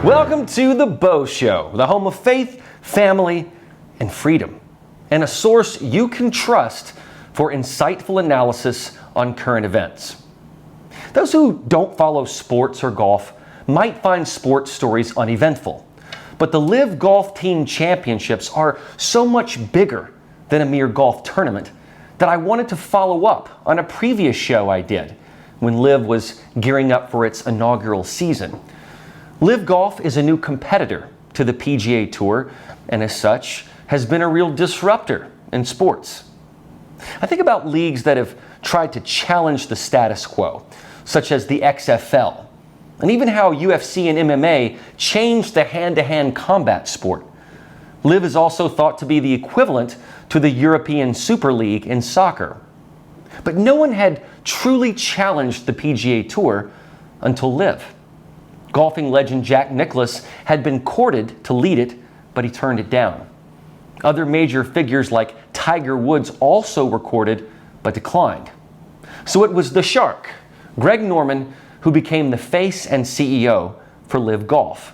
Welcome to the Beau Show, the home of faith, family, and freedom, and a source you can trust for insightful analysis on current events. Those who don't follow sports or golf might find sports stories uneventful, but the LIV Golf Team Championships are so much bigger than a mere golf tournament that I wanted to follow up on a previous show I did when LIV was gearing up for its inaugural season. LIV Golf is a new competitor to the PGA Tour and as such has been a real disruptor in sports. I think about leagues that have tried to challenge the status quo, such as the XFL, and even how UFC and MMA changed the hand-to-hand combat sport. LIV is also thought to be the equivalent to the European Super League in soccer. But no one had truly challenged the PGA Tour until LIV. Golfing legend Jack Nicklaus had been courted to lead it, but he turned it down. Other major figures like Tiger Woods also were courted, but declined. So it was the Shark, Greg Norman, who became the face and CEO for LIV Golf.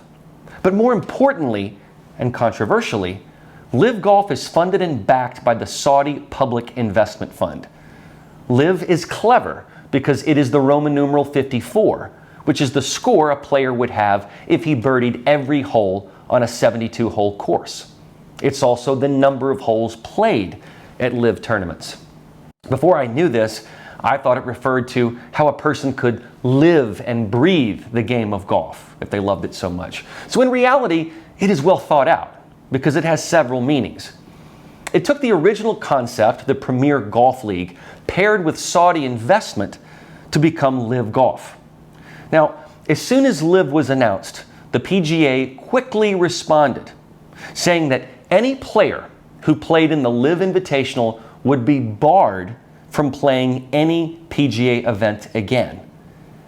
But more importantly, and controversially, LIV Golf is funded and backed by the Saudi Public Investment Fund. LIV is clever because it is the Roman numeral 54, which is the score a player would have if he birdied every hole on a 72-hole course. It's also the number of holes played at LIV tournaments. Before I knew this, I thought it referred to how a person could live and breathe the game of golf if they loved it so much. So in reality, it is well thought out because it has several meanings. It took the original concept, the Premier Golf League, paired with Saudi investment to become LIV Golf. Now, as soon as LIV was announced, the PGA quickly responded, saying that any player who played in the LIV Invitational would be barred from playing any PGA event again.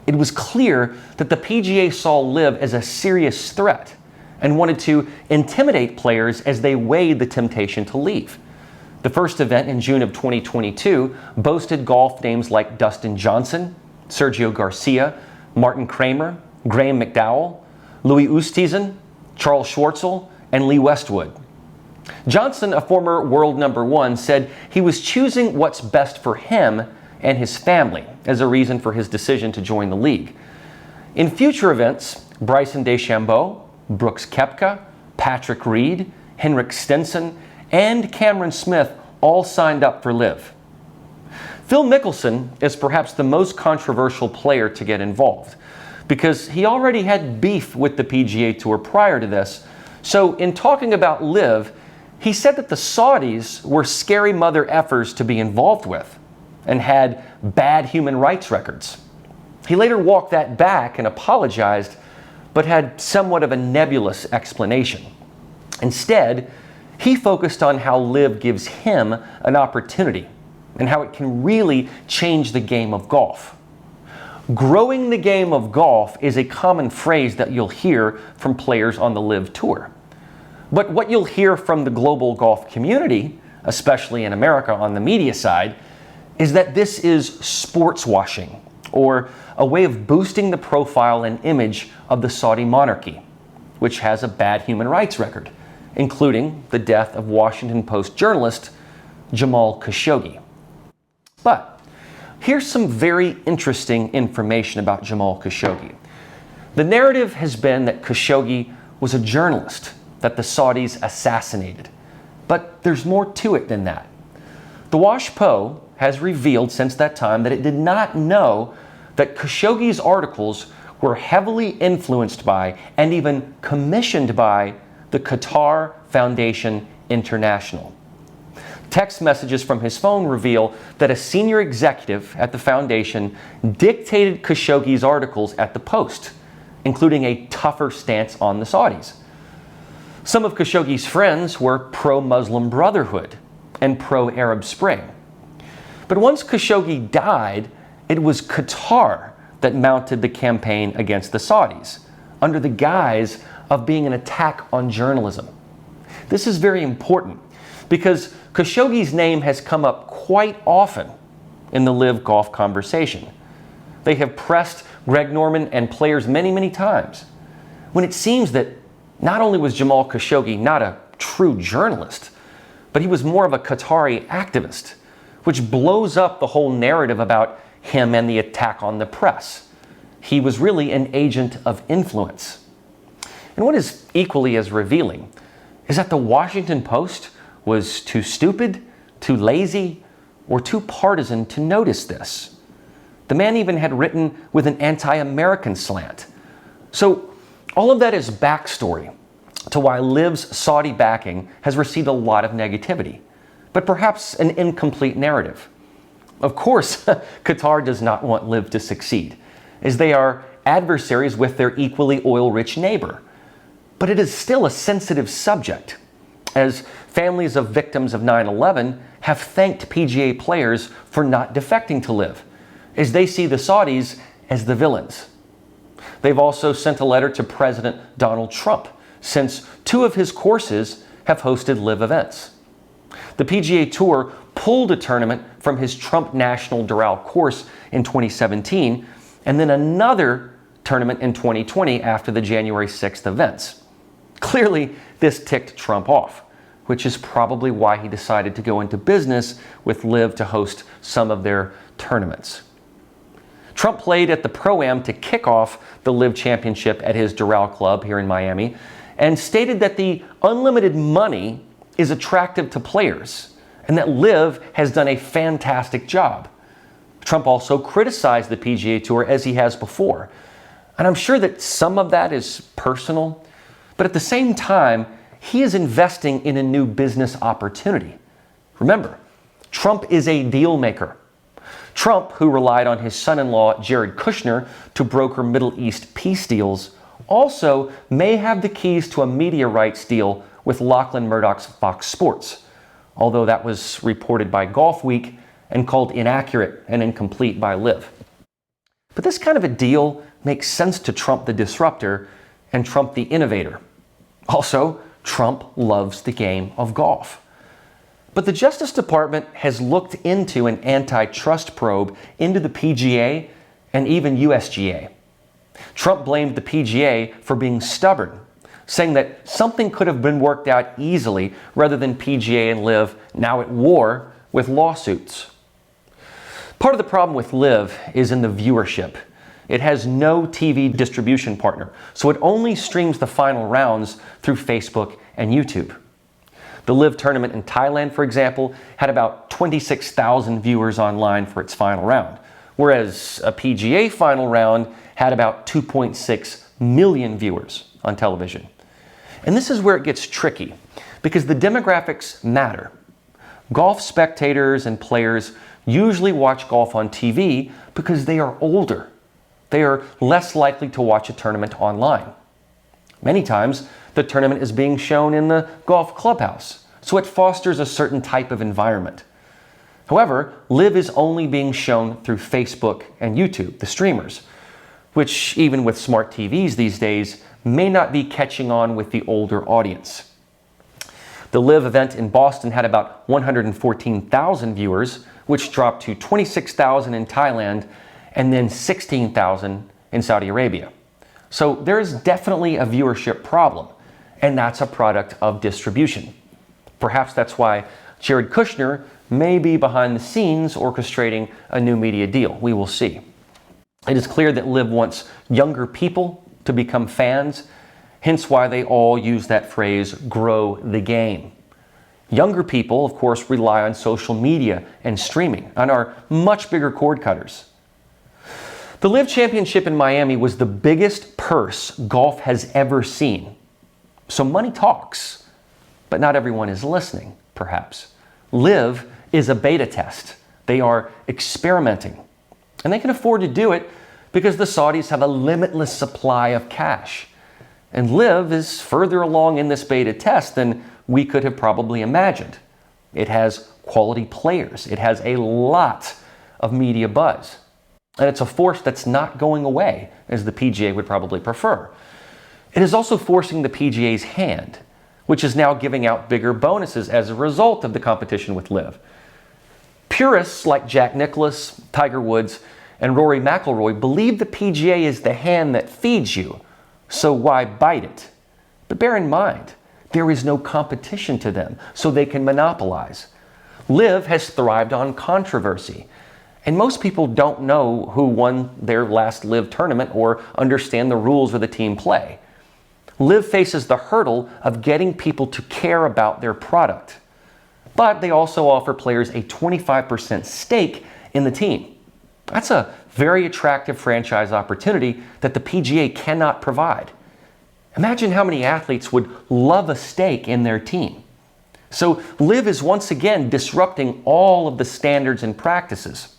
It was clear that the PGA saw LIV as a serious threat and wanted to intimidate players as they weighed the temptation to leave. The first event in June of 2022 boasted golf names like Dustin Johnson, Sergio Garcia, Martin Kramer, Graham McDowell, Louis Oosthuizen, Charles Schwartzel, and Lee Westwood. Johnson, a former world number one, said he was choosing what's best for him and his family as a reason for his decision to join the league. In future events, Bryson DeChambeau, Brooks Koepka, Patrick Reed, Henrik Stenson, and Cameron Smith all signed up for LIV. Phil Mickelson is perhaps the most controversial player to get involved because he already had beef with the PGA Tour prior to this. So in talking about LIV, he said that the Saudis were scary mother effers to be involved with and had bad human rights records. He later walked that back and apologized, but had somewhat of a nebulous explanation. Instead, he focused on how LIV gives him an opportunity and how it can really change the game of golf. Growing the game of golf is a common phrase that you'll hear from players on the LIV Tour. But what you'll hear from the global golf community, especially in America on the media side, is that this is sports washing, or a way of boosting the profile and image of the Saudi monarchy, which has a bad human rights record, including the death of Washington Post journalist Jamal Khashoggi. But here's some very interesting information about Jamal Khashoggi. The narrative has been that Khashoggi was a journalist that the Saudis assassinated. But there's more to it than that. The WashPo has revealed since that time that it did not know that Khashoggi's articles were heavily influenced by and even commissioned by the Qatar Foundation International. Text messages from his phone reveal that a senior executive at the foundation dictated Khashoggi's articles at the Post, including a tougher stance on the Saudis. Some of Khashoggi's friends were pro-Muslim Brotherhood and pro-Arab Spring. But once Khashoggi died, it was Qatar that mounted the campaign against the Saudis, under the guise of being an attack on journalism. This is very important because Khashoggi's name has come up quite often in the LIV Golf conversation. They have pressed Greg Norman and players many, many times. when it seems that not only was Jamal Khashoggi not a true journalist, but he was more of a Qatari activist, which blows up the whole narrative about him and the attack on the press. He was really an agent of influence. And what is equally as revealing is that the Washington Post was too stupid, too lazy, or too partisan to notice this. The man even had written with an anti-American slant. So all of that is backstory to why LIV's Saudi backing has received a lot of negativity, but perhaps an incomplete narrative. Of course, Qatar does not want LIV to succeed, as they are adversaries with their equally oil-rich neighbor. But it is still a sensitive subject, as families of victims of 9/11 have thanked PGA players for not defecting to LIV, as they see the Saudis as the villains. They've also sent a letter to President Donald Trump, since 2 of his courses have hosted LIV events. The PGA Tour pulled a tournament from his Trump National Doral course in 2017, and then another tournament in 2020 after the January 6th events. Clearly, this ticked Trump off, which is probably why he decided to go into business with LIV to host some of their tournaments. Trump played at the Pro-Am to kick off the LIV Championship at his Doral club here in Miami, and stated that the unlimited money is attractive to players and that LIV has done a fantastic job. Trump also criticized the PGA Tour as he has before, and I'm sure that some of that is personal, but at the same time, he is investing in a new business opportunity. Remember, Trump is a deal maker. Trump, who relied on his son-in-law Jared Kushner to broker Middle East peace deals, also may have the keys to a media rights deal with Lachlan Murdoch's Fox Sports, although that was reported by Golf Week and called inaccurate and incomplete by LIV. But this kind of a deal makes sense to Trump the disruptor and Trump the innovator. Also, Trump loves the game of golf. But the Justice Department has looked into an antitrust probe into the PGA and even USGA. Trump blamed the PGA for being stubborn, saying that something could have been worked out easily rather than PGA and LIV now at war with lawsuits. Part of the problem with LIV is in the viewership. It has no TV distribution partner, so it only streams the final rounds through Facebook and YouTube. The LIV tournament in Thailand, for example, had about 26,000 viewers online for its final round, whereas a PGA final round had about 2.6 million viewers on television. And this is where it gets tricky, because the demographics matter. Golf spectators and players usually watch golf on TV because they are older. They are less likely to watch a tournament online. Many times, the tournament is being shown in the golf clubhouse, so it fosters a certain type of environment. However, LIV is only being shown through Facebook and YouTube, the streamers, which even with smart TVs these days may not be catching on with the older audience. The LIV event in Boston had about 114,000 viewers, which dropped to 26,000 in Thailand and then 16,000 in Saudi Arabia. So there is definitely a viewership problem, and that's a product of distribution. Perhaps that's why Jared Kushner may be behind the scenes orchestrating a new media deal. We will see. It is clear that LIV wants younger people to become fans, hence why they all use that phrase, grow the game. Younger people, of course, rely on social media and streaming and are much bigger cord cutters. The LIV Championship in Miami was the biggest purse golf has ever seen. So money talks, but not everyone is listening, perhaps. LIV is a beta test. They are experimenting, and they can afford to do it because the Saudis have a limitless supply of cash. And LIV is further along in this beta test than we could have probably imagined. It has quality players. It has a lot of media buzz. And it's a force that's not going away, as the PGA would probably prefer. It is also forcing the PGA's hand, which is now giving out bigger bonuses as a result of the competition with LIV. Purists like Jack Nicklaus, Tiger Woods, and Rory McIlroy believe the PGA is the hand that feeds you, so why bite it? But bear in mind, there is no competition to them, so they can monopolize. LIV has thrived on controversy, and most people don't know who won their last LIV tournament or understand the rules of the team play. LIV faces the hurdle of getting people to care about their product, but they also offer players a 25% stake in the team. That's a very attractive franchise opportunity that the PGA cannot provide. Imagine how many athletes would love a stake in their team. So LIV is once again disrupting all of the standards and practices.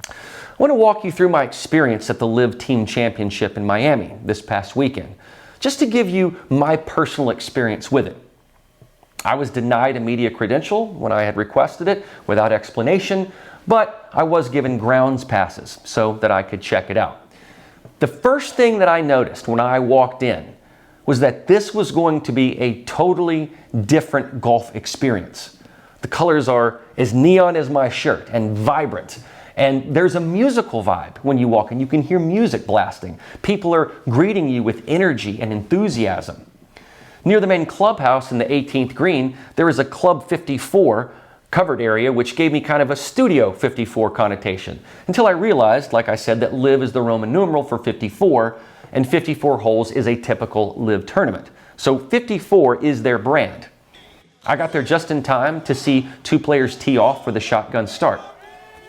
I want to walk you through my experience at the LIV Team Championship in Miami this past weekend, just to give you my personal experience with it. I was denied a media credential when I had requested it without explanation, but I was given grounds passes so that I could check it out. The first thing that I noticed when I walked in was that this was going to be a totally different golf experience. The colors are as neon as my shirt and vibrant. And there's a musical vibe when you walk in. You can hear music blasting. People are greeting you with energy and enthusiasm. Near the main clubhouse in the 18th green, there is a Club 54 covered area, which gave me kind of a Studio 54 connotation, until I realized, like I said, that LIV is the Roman numeral for 54, and 54 holes is a typical LIV tournament. So 54 is their brand. I got there just in time to see two players tee off for the shotgun start.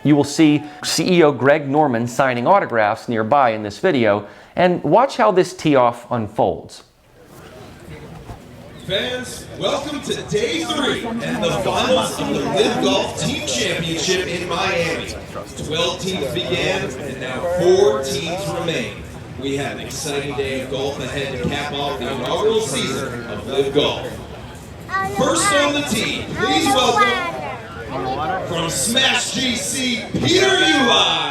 You will see CEO Greg Norman signing autographs nearby in this video, and watch how this tee off unfolds. Fans, welcome to day 3 and the finals of the LIV Golf Team Championship in Miami. 12 teams began and now 4 teams remain. We have an exciting day of golf ahead to cap off the inaugural season of LIV Golf. First on the team, please welcome from Smash GC, Peter Uli.